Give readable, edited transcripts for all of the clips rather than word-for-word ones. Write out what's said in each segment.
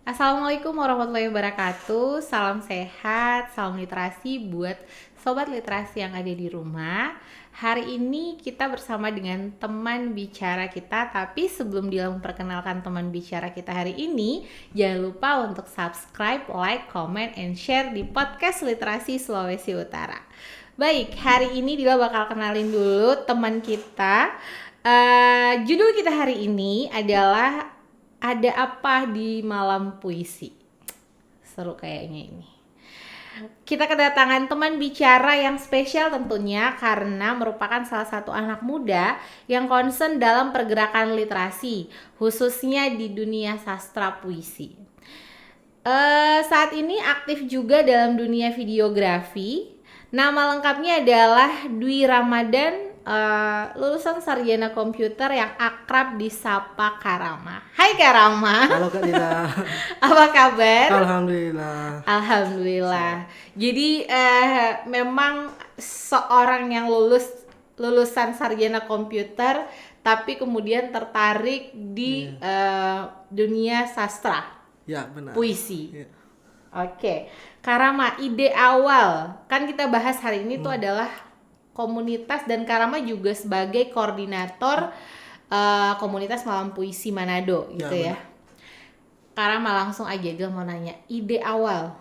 Assalamualaikum warahmatullahi wabarakatuh. Salam sehat, salam literasi buat sobat literasi yang ada di rumah. Hari ini kita bersama dengan teman bicara kita. Tapi sebelum dia memperkenalkan teman bicara kita hari ini, jangan lupa untuk subscribe, like, comment, and share di podcast Literasi Sulawesi Utara. Baik, hari ini Dila bakal kenalin dulu teman kita. Judul kita hari ini adalah Ada Apa di Malam Puisi. Seru kayaknya ini. Kita kedatangan teman bicara yang spesial tentunya karena merupakan salah satu anak muda yang concern dalam pergerakan literasi, khususnya di dunia sastra puisi. Saat ini aktif juga dalam dunia videografi. Nama lengkapnya adalah Dwi Ramadan, lulusan sarjana komputer yang akrab disapa Karama. Hai Karama. Halo Kak Dila. Apa kabar? Alhamdulillah. Alhamdulillah. Jadi memang seorang yang lulusan sarjana komputer tapi kemudian tertarik di dunia sastra. Ya, benar. Puisi. Ya. Oke. Karama, ide awal kan kita bahas hari ini tuh adalah komunitas, dan Karama juga sebagai koordinator komunitas Malam Puisi Manado gitu ya. Karama, langsung aja dia mau nanya ide awal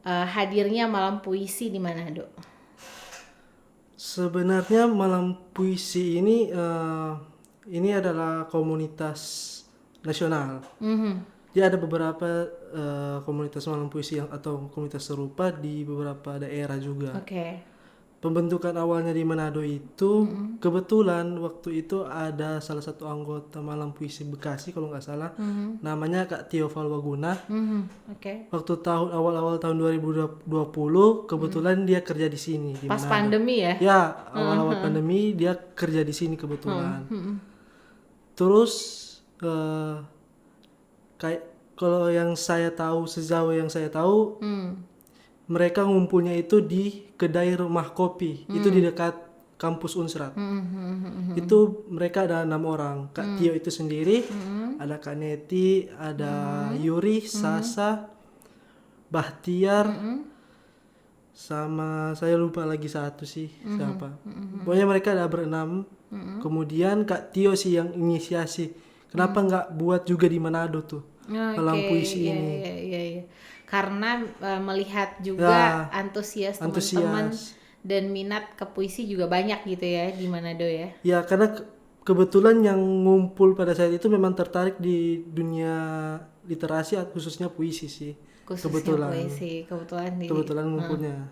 hadirnya Malam Puisi di Manado. Sebenarnya Malam Puisi ini adalah komunitas nasional. Dia ada beberapa komunitas Malam Puisi atau komunitas serupa di beberapa daerah juga. Oke. Pembentukan awalnya di Manado itu kebetulan waktu itu ada salah satu anggota Malam Puisi Bekasi kalau nggak salah, namanya Kak Tio Falwaguna. Oke. Waktu awal-awal tahun 2020 kebetulan dia kerja di sini di Pas Manado. pandemi ya? Ya, awal-awal pandemi dia kerja di sini kebetulan. Terus kayak kalau yang saya tahu, sejauh yang saya tahu, mereka ngumpulnya itu di kedai rumah kopi, itu di dekat kampus Unsrat. Itu mereka ada 6 orang. Kak Tio itu sendiri, ada Kak Neti, ada Yuri, Sasa, Bahtiar, sama saya lupa lagi satu sih siapa. Pokoknya mereka ada berenam. Kemudian Kak Tio sih yang inisiasi. Kenapa nggak buat juga di Manado tuh Malam Puisi ini? Iya. Karena melihat juga antusias teman-teman dan minat ke puisi juga banyak gitu ya di Manado ya. Ya, karena kebetulan yang ngumpul pada saat itu memang tertarik di dunia literasi khususnya puisi sih. Khususnya puisi, kebetulan ngumpulnya.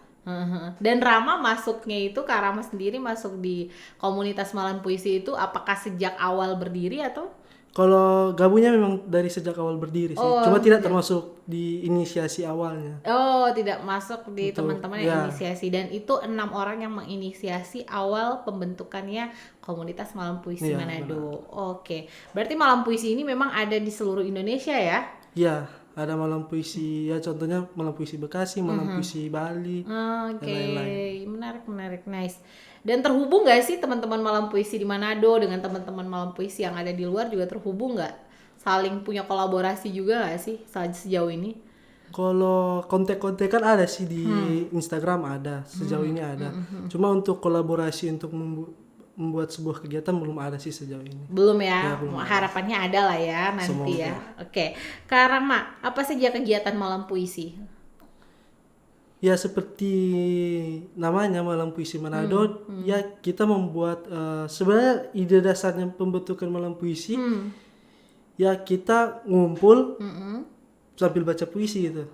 Dan Rama masuknya itu, Kak Rama sendiri masuk di komunitas Malam Puisi itu apakah sejak awal berdiri atau? Kalau gabungnya memang dari sejak awal berdiri sih, cuma tidak termasuk di inisiasi awalnya. Oh, tidak masuk di teman-teman yang inisiasi, dan itu 6 orang yang menginisiasi awal pembentukannya komunitas Malam Puisi Manado. Oke, berarti Malam Puisi ini memang ada di seluruh Indonesia ya? Iya, ada Malam Puisi ya, contohnya Malam Puisi Bekasi, Malam Puisi Bali, dan lain-lain. Menarik, nice. Dan terhubung nggak sih teman-teman Malam Puisi di Manado dengan teman-teman Malam Puisi yang ada di luar, juga terhubung nggak? Saling punya kolaborasi juga nggak sih sejauh ini? Kalau kontak-kontak kan ada sih di Instagram, ada sejauh ini ada. Cuma untuk kolaborasi untuk membuat sebuah kegiatan belum ada sih sejauh ini. Belum ya, harapannya ada lah ya nanti. Semoga. Ya. Oke, Karama, apa saja kegiatan Malam Puisi? Ya seperti namanya Malam Puisi Manado, ya kita membuat sebenarnya ide dasarnya pembentukan Malam Puisi, ya kita ngumpul sambil baca puisi gitu.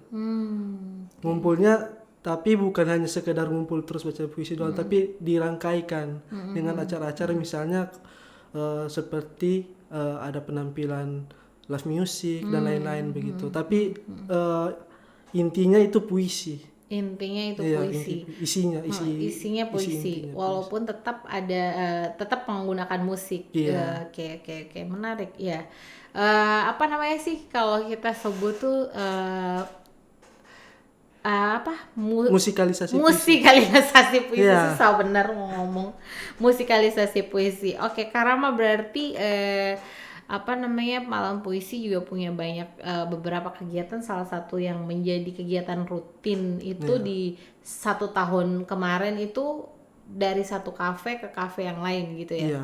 Ngumpulnya tapi bukan hanya sekedar ngumpul terus baca puisi doang, tapi dirangkaikan dengan acara-acara misalnya seperti ada penampilan live music dan lain-lain begitu. Tapi intinya itu puisi. Intinya itu puisi. Isinya puisi. Walaupun tetap ada tetap menggunakan musik. Oke, menarik ya. Apa namanya sih kalau kita sebut tuh musikalisasi puisi. Susah bener mau ngomong musikalisasi puisi. Oke, Karama berarti apa namanya, Malam Puisi juga punya banyak beberapa kegiatan. Salah satu yang menjadi kegiatan rutin itu Iya. di 1 tahun kemarin itu dari satu kafe ke kafe yang lain gitu ya, Iya.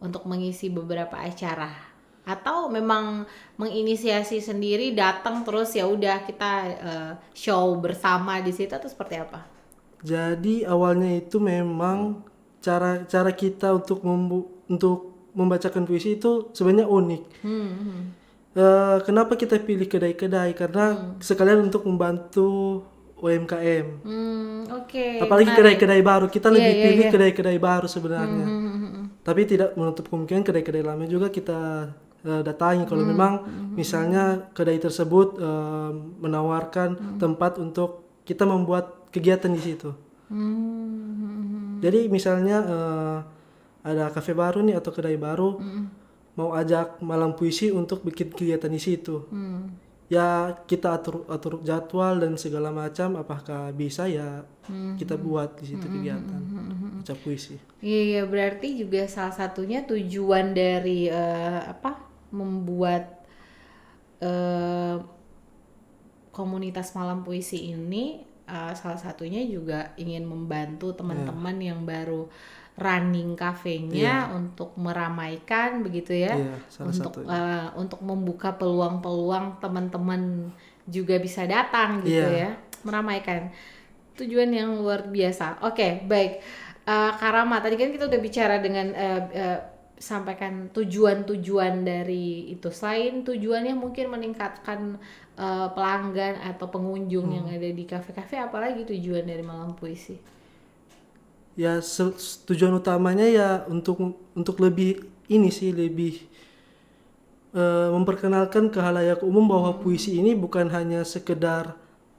untuk mengisi beberapa acara. Atau memang menginisiasi sendiri, datang terus ya udah kita show bersama di situ, atau seperti apa? Jadi awalnya itu memang cara kita untuk membacakan puisi itu sebenarnya unik. Kenapa kita pilih kedai-kedai? Karena sekalian untuk membantu UMKM. Oke, Apalagi menarik. kedai-kedai baru, kita Iya, lebih iya, pilih iya. kedai-kedai baru sebenarnya. Tapi tidak menutup kemungkinan kedai-kedai lama juga kita datangi kalau memang misalnya kedai tersebut menawarkan tempat untuk kita membuat kegiatan di situ. Jadi misalnya ada kafe baru nih atau kedai baru, mau ajak malam puisi untuk bikin kegiatan di situ. Ya kita atur jadwal dan segala macam, apakah bisa ya kita buat di situ kegiatan baca puisi. Iya, berarti juga salah satunya tujuan dari membuat eh, komunitas malam puisi ini, salah satunya juga ingin membantu teman-teman yang baru running kafenya untuk meramaikan begitu ya, Iya, salah satunya. untuk membuka peluang-peluang teman-teman juga bisa datang gitu Iya. ya, meramaikan. Tujuan yang luar biasa. Oke, baik. Kak Rama, tadi kan kita udah bicara dengan sampaikan tujuan-tujuan dari itu. Selain tujuannya mungkin meningkatkan pelanggan atau pengunjung yang ada di kafe-kafe, apalagi tujuan dari malam puisi? Ya tujuan utamanya ya untuk lebih ini sih, lebih memperkenalkan ke halayak umum bahwa puisi ini bukan hanya sekedar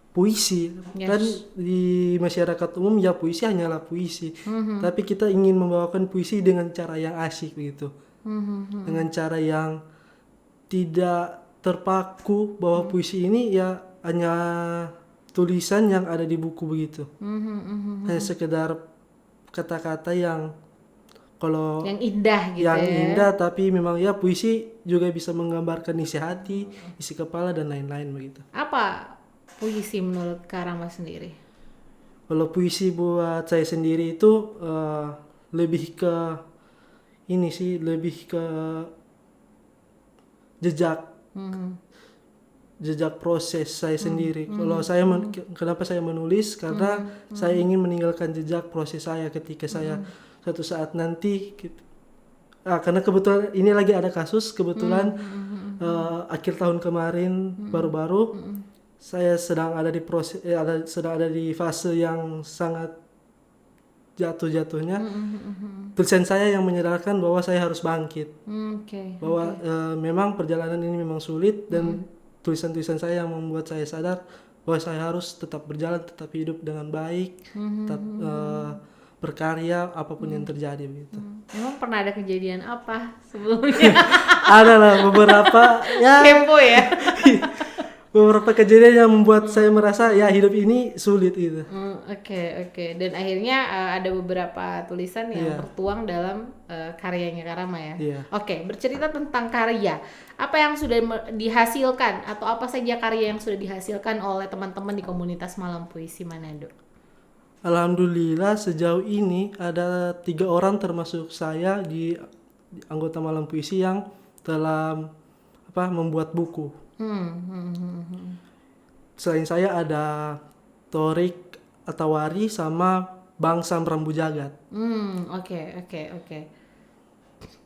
puisi. Kan di masyarakat umum ya puisi hanyalah puisi, tapi kita ingin membawakan puisi dengan cara yang asik begitu, dengan cara yang tidak terpaku bahwa puisi ini ya hanya tulisan yang ada di buku begitu, hanya sekedar kata-kata yang kalau Yang indah gitu yang ya. indah, tapi memang ya puisi juga bisa menggambarkan isi hati, isi kepala dan lain-lain begitu. Apa puisi menurut Kak Rama sendiri? Kalau puisi buat saya sendiri itu lebih ke ini sih, lebih ke jejak proses saya sendiri. Kalau saya kenapa saya menulis? Karena saya ingin meninggalkan jejak proses saya ketika saya suatu saat nanti karena kebetulan ini lagi ada kasus kebetulan akhir tahun kemarin baru-baru saya sedang ada di proses sedang ada di fase yang sangat jatuh-jatuhnya. Tulisan saya yang menyadarkan bahwa saya harus bangkit. Bahwa memang perjalanan ini memang sulit, dan tulisan-tulisan saya yang membuat saya sadar bahwa saya harus tetap berjalan, tetap hidup dengan baik, tetap berkarya apapun yang terjadi begitu. Emang pernah ada kejadian apa sebelumnya? Ada lah beberapa ya Kepo ya. beberapa kejadian yang membuat saya merasa ya hidup ini sulit gitu. Oke. Dan akhirnya ada beberapa tulisan yang tertuang dalam karyanya Kak Rama ya. Iya. Oke, bercerita tentang karya. Apa yang sudah dihasilkan atau apa saja karya yang sudah dihasilkan oleh teman-teman di komunitas Malam Puisi Manado? Alhamdulillah sejauh ini ada 3 orang termasuk saya di anggota Malam Puisi yang telah membuat buku. Selain saya ada Torik Atawari sama Bang Sam Rambu Jagat. Oke.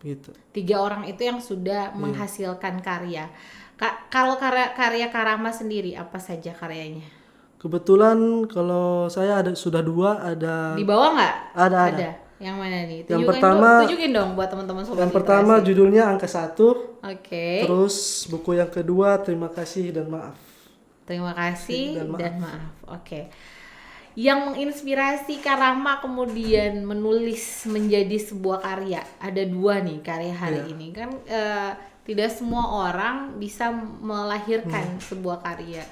Gitu. 3 orang itu yang sudah menghasilkan karya. Kalau karya Kak Rama sendiri, apa saja karyanya? Kebetulan kalau saya sudah 2, ada Di bawah nggak? Ada. Yang mana nih? Yang pertama, tunjukin dong buat teman-teman sobat yang pertama literasi. judulnya Angka 1. Oke. Terus buku yang kedua Terima Kasih dan Maaf. Terima kasih dan maaf. Oke. Yang menginspirasi Kak Rama kemudian menulis menjadi sebuah karya. Ada 2 nih karya hari ini. Kan tidak semua orang bisa melahirkan sebuah karya.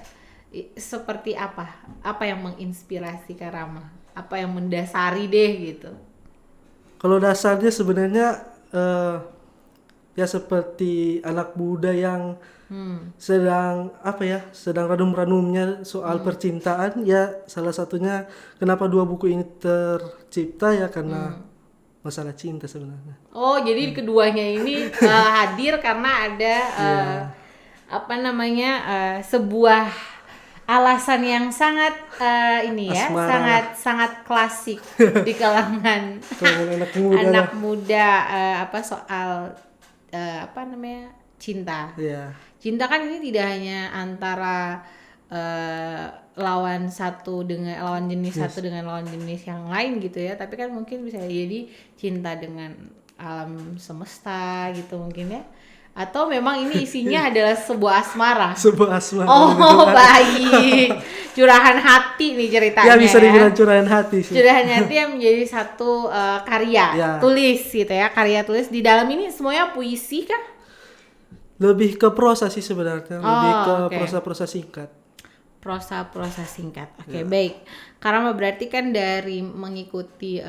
Seperti apa? Apa yang menginspirasi Kak Rama? Apa yang mendasari deh gitu? Kalau dasarnya sebenarnya ya seperti anak muda yang sedang sedang ranum-ranumnya soal percintaan. Ya salah satunya kenapa dua buku ini tercipta ya karena masalah cinta sebenarnya. Oh, jadi keduanya ini hadir karena ada sebuah alasan yang sangat Asmara. sangat klasik di kalangan Anak muda. anak muda soal cinta. Ya. Cinta kan ini tidak hanya antara lawan jenis satu dengan lawan jenis yang lain gitu ya, tapi kan mungkin bisa jadi cinta dengan alam semesta gitu mungkin ya. Atau memang ini isinya adalah sebuah asmara. Sebuah asmara. Oh, baik. Curahan hati nih ceritanya. Ya bisa dibilang curahan hati sih. Curahan hati yang menjadi satu karya tulis gitu ya. Karya tulis di dalam ini semuanya puisi kah? Lebih ke prosa sih sebenarnya, lebih ke oke. prosa-prosa singkat. Prosa singkat. Oke, baik. Karena berarti kan dari mengikuti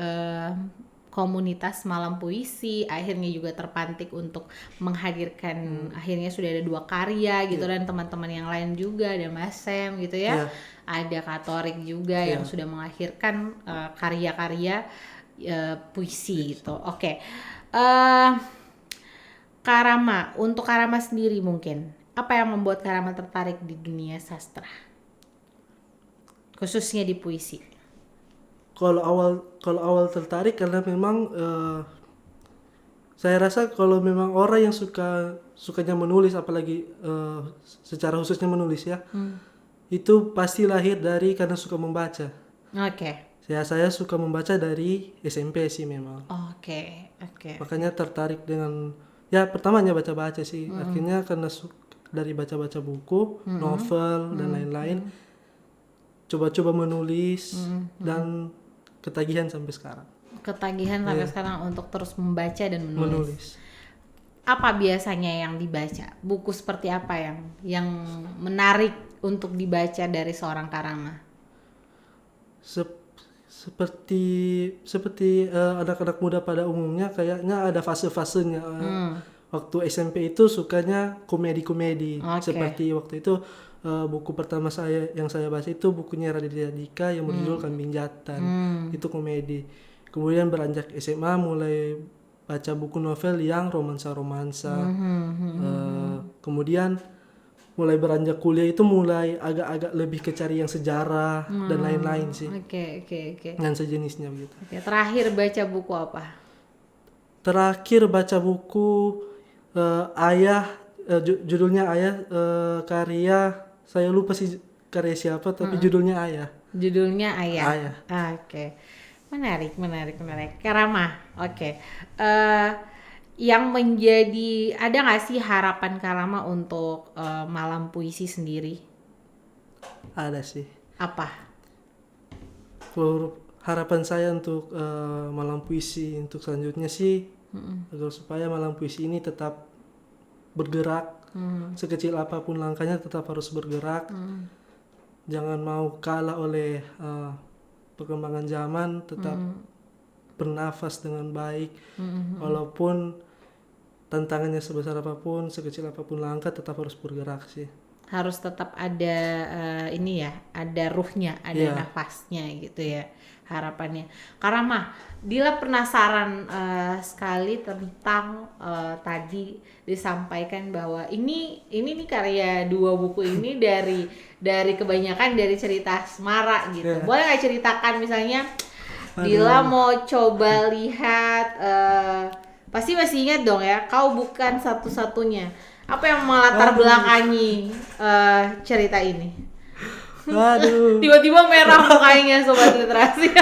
komunitas malam puisi akhirnya juga terpantik untuk menghadirkan akhirnya sudah ada 2 karya gitu dan teman-teman yang lain juga, ada Mas Sam gitu ya. Ada Katorik juga yang sudah mengakhirkan karya-karya puisi gitu. Oke. Karama, untuk Karama sendiri mungkin apa yang membuat Karama tertarik di dunia sastra? Khususnya di puisi. Kalau awal tertarik karena memang saya rasa kalau memang orang yang sukanya menulis, apalagi secara khususnya menulis ya, itu pasti lahir dari karena suka membaca. Oke. Saya suka membaca dari SMP sih memang. Oke. Makanya tertarik dengan ya pertamanya baca-baca sih. Akhirnya karena dari baca-baca buku, novel dan lain-lain, coba-coba menulis dan ketagihan sampai sekarang. Sampai sekarang untuk terus membaca dan menulis. Apa biasanya yang dibaca? Buku seperti apa yang menarik untuk dibaca dari seorang Karama? Seperti anak-anak muda pada umumnya kayaknya ada fase-fasenya. Waktu SMP itu sukanya komedi-komedi. Seperti waktu itu buku pertama yang saya baca itu bukunya Raditya Dika yang berjudul Kambing Jantan. Itu komedi. Kemudian beranjak SMA mulai baca buku novel yang romansa-romansa. Kemudian mulai beranjak kuliah itu mulai agak-agak lebih ke cari yang sejarah dan lain-lain sih. Oke. Dan sejenisnya begitu. Terakhir baca buku apa? Terakhir baca buku Ayah, judulnya Ayah, karya saya lupa sih karya siapa tapi judulnya Ayah. Judulnya Ayah. Ayah. Oke. Menarik. Karama. Oke. Yang menjadi ada nggak sih harapan Karama untuk malam puisi sendiri? Ada sih. Apa? Harapan saya untuk malam puisi untuk selanjutnya sih agar supaya malam puisi ini tetap bergerak. Sekecil apapun langkahnya tetap harus bergerak. Jangan mau kalah oleh perkembangan zaman, tetap bernafas dengan baik. Walaupun tantangannya sebesar apapun, sekecil apapun langkah, tetap harus bergerak sih. Harus tetap ada ada ruhnya, ada nafasnya gitu ya harapannya. Karama, Dila penasaran sekali tentang tadi disampaikan bahwa ini nih karya 2 buku ini dari kebanyakan dari cerita asmara gitu. Boleh nggak ceritakan misalnya Dila mau coba lihat pasti masih ingat dong ya, Kau Bukan Satu-Satunya. Apa yang melatar belakangi cerita ini? Waduh. Tiba-tiba merah mukanya sobat literasi.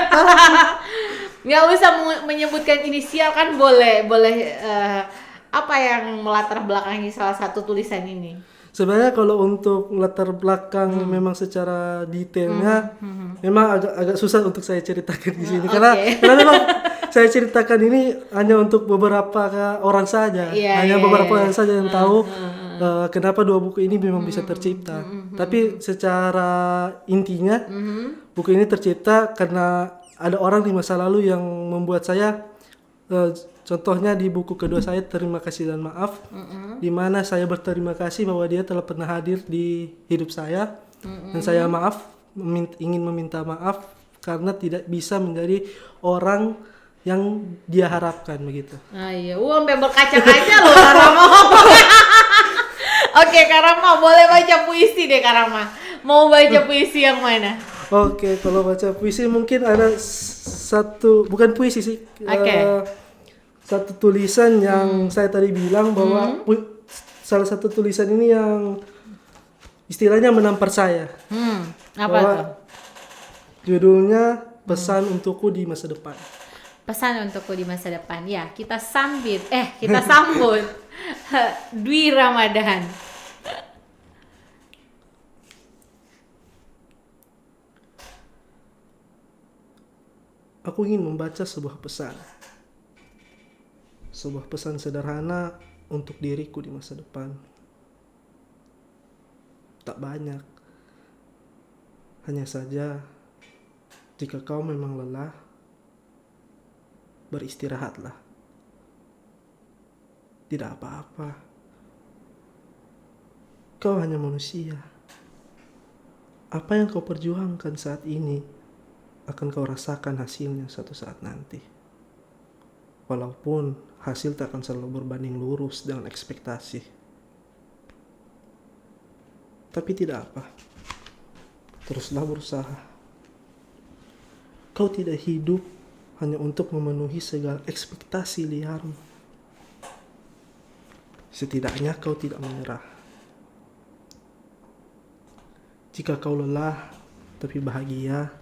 Nggak usah menyebutkan inisial kan boleh apa yang melatar belakangi salah satu tulisan ini? Sebenarnya kalau untuk latar belakang memang secara detailnya memang agak susah untuk saya ceritakan di sini karena memang saya ceritakan ini hanya untuk beberapa orang saja, beberapa orang saja yang tahu kenapa 2 buku ini memang bisa tercipta. Tapi secara intinya buku ini tercipta karena ada orang di masa lalu yang membuat saya eh, contohnya di buku kedua saya Terima Kasih dan Maaf, di mana saya berterima kasih bahwa dia telah pernah hadir di hidup saya, dan saya ingin meminta maaf karena tidak bisa menjadi orang yang dia harapkan begitu. Ah iya, sampai berkaca-kaca loh Karama. Oke, Karama boleh baca puisi deh Karama. Mau baca puisi yang mana? Oke, kalau baca puisi mungkin ada satu, bukan puisi sih, satu tulisan yang saya tadi bilang bahwa salah satu tulisan ini yang istilahnya menampar saya. Apa bahwa tuh? Judulnya Pesan Untukku di Masa Depan. Pesan untukku di masa depan. Ya, kita sambut Dwi Ramadan. Aku ingin membaca sebuah pesan. Sebuah pesan sederhana untuk diriku di masa depan. Tak banyak. Hanya saja, jika kau memang lelah, beristirahatlah. Tidak apa-apa. Kau hanya manusia. Apa yang kau perjuangkan saat ini akan kau rasakan hasilnya suatu saat nanti. Walaupun hasil tak akan selalu berbanding lurus dengan ekspektasi. Tapi tidak apa. Teruslah berusaha. Kau tidak hidup hanya untuk memenuhi segala ekspektasi liarmu. Setidaknya kau tidak menyerah. Jika kau lelah tapi bahagia,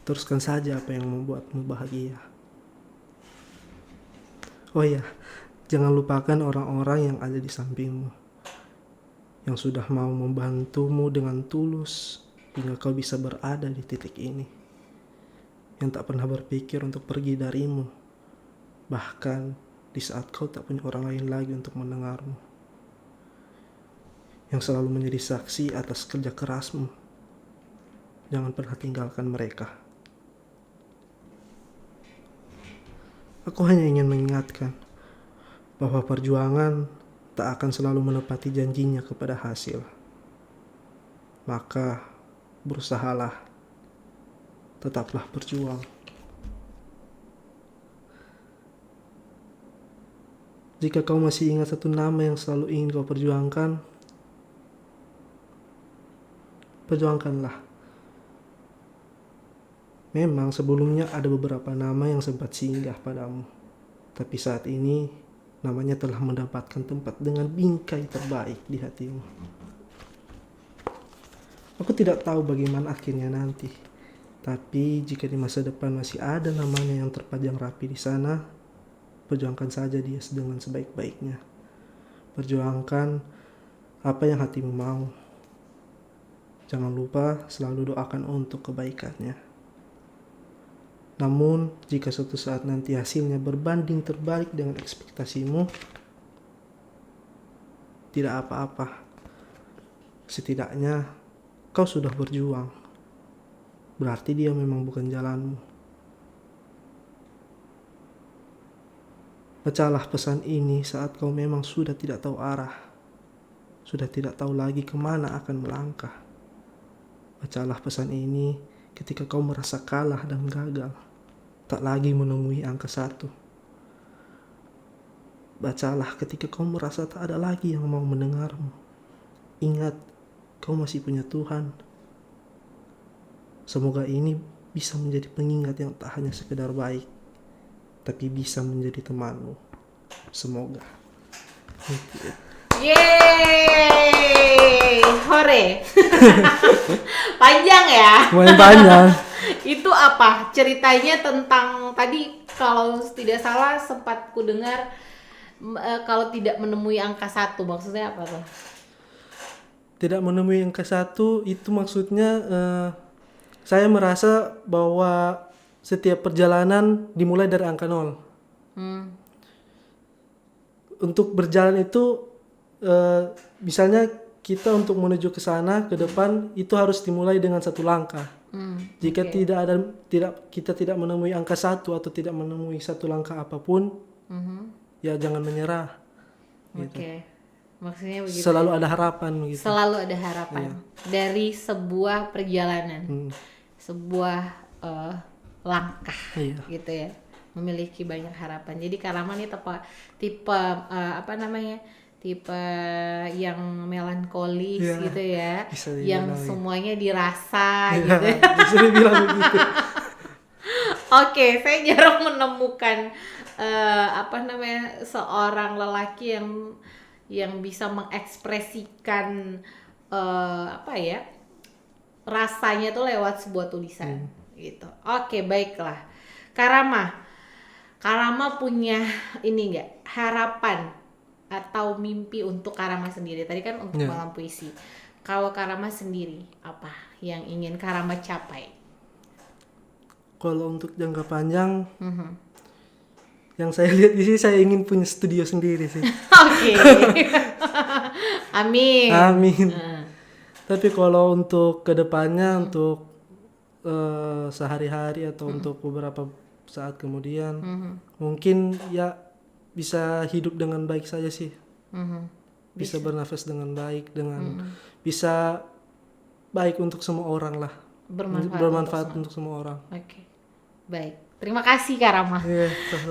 teruskan saja apa yang membuatmu bahagia. Oh ya, jangan lupakan orang-orang yang ada di sampingmu, yang sudah mau membantumu dengan tulus hingga kau bisa berada di titik ini, yang tak pernah berpikir untuk pergi darimu, bahkan di saat kau tak punya orang lain lagi untuk mendengarmu, yang selalu menjadi saksi atas kerja kerasmu. Jangan pernah tinggalkan mereka. Aku hanya ingin mengingatkan bahwa perjuangan tak akan selalu menepati janjinya kepada hasil. Maka berusahalah, tetaplah berjuang. Jika kau masih ingat satu nama yang selalu ingin kau perjuangkan, perjuangkanlah. Memang sebelumnya ada beberapa nama yang sempat singgah padamu, tapi saat ini namanya telah mendapatkan tempat dengan bingkai terbaik di hatimu. Aku tidak tahu bagaimana akhirnya nanti, tapi jika di masa depan masih ada namanya yang terpajang rapi di sana, perjuangkan saja dia dengan sebaik-baiknya. Perjuangkan apa yang hatimu mau. Jangan lupa selalu doakan untuk kebaikannya. Namun, jika suatu saat nanti hasilnya berbanding terbalik dengan ekspektasimu, tidak apa-apa. Setidaknya, kau sudah berjuang. Berarti dia memang bukan jalanmu. Bacalah pesan ini saat kau memang sudah tidak tahu arah. Sudah tidak tahu lagi kemana akan melangkah. Bacalah pesan ini ketika kau merasa kalah dan gagal. Tak lagi menemui angka 1. Bacalah ketika kau merasa tak ada lagi yang mau mendengarmu. Ingat, kau masih punya Tuhan. Semoga ini bisa menjadi pengingat yang tak hanya sekedar baik, tapi bisa menjadi temanmu. Semoga. Yeay, hore. Panjang ya? Lumayan panjang. Itu apa? Ceritanya tentang tadi kalau tidak salah sempat ku dengar kalau tidak menemui angka 1, maksudnya apa tuh? Tidak menemui angka 1 itu maksudnya saya merasa bahwa setiap perjalanan dimulai dari angka 0. Untuk berjalan itu misalnya kita untuk menuju ke sana ke depan itu harus dimulai dengan satu langkah. Jika kita tidak menemui angka 1 atau tidak menemui satu langkah apapun, ya jangan menyerah. Oke. Maksudnya begitu. Selalu ada harapan gitu. Selalu ada harapan dari sebuah perjalanan, sebuah langkah, gitu ya. Memiliki banyak harapan. Jadi Karama nih tipe tipe yang melankolis gitu ya, yang semuanya dirasa gitu. Bisa dibilang begitu. Oke, saya jarang menemukan seorang lelaki yang bisa mengekspresikan rasanya tuh lewat sebuah tulisan gitu. Oke, baiklah. Karama punya ini enggak harapan atau mimpi untuk Karama sendiri? Tadi kan untuk malam puisi. Kalau Karama sendiri, apa yang ingin Karama capai? Kalau untuk jangka panjang, yang saya lihat di sini saya ingin punya studio sendiri sih. Oke. Amin. Tapi kalau untuk kedepannya, untuk sehari-hari atau untuk beberapa saat kemudian, mungkin ya bisa hidup dengan baik saja sih. Bisa bernafas dengan baik, bisa baik untuk semua orang lah. Bermanfaat untuk semua orang. Oke. Baik. Terima kasih Karama.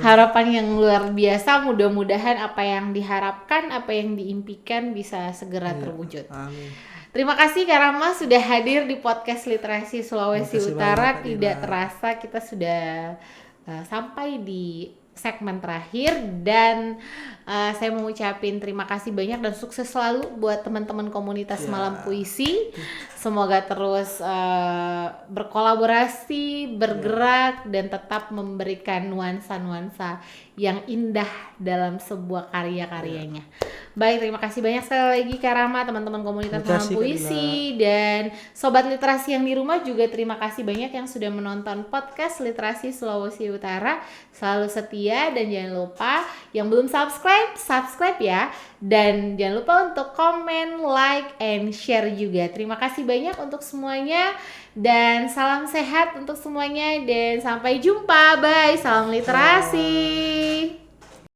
Harapan yang luar biasa, mudah-mudahan apa yang diharapkan, apa yang diimpikan bisa segera terwujud. Amin. Terima kasih Karama sudah hadir di podcast Literasi Sulawesi Utara. Tidak terasa kita sudah sampai di segmen terakhir dan saya mau ucapin terima kasih banyak dan sukses selalu buat teman-teman komunitas Malam Puisi. Semoga terus berkolaborasi, bergerak dan tetap memberikan nuansa-nuansa yang indah dalam sebuah karya-karyanya. Baik, terima kasih banyak sekali lagi Karama, teman-teman komunitas Malam Puisi dan sobat literasi yang di rumah juga terima kasih banyak yang sudah menonton podcast Literasi Sulawesi Utara. Selalu setia dan jangan lupa yang belum subscribe ya, dan jangan lupa untuk komen, like, and share juga. Terima kasih banyak untuk semuanya dan salam sehat untuk semuanya dan sampai jumpa. Bye, salam literasi.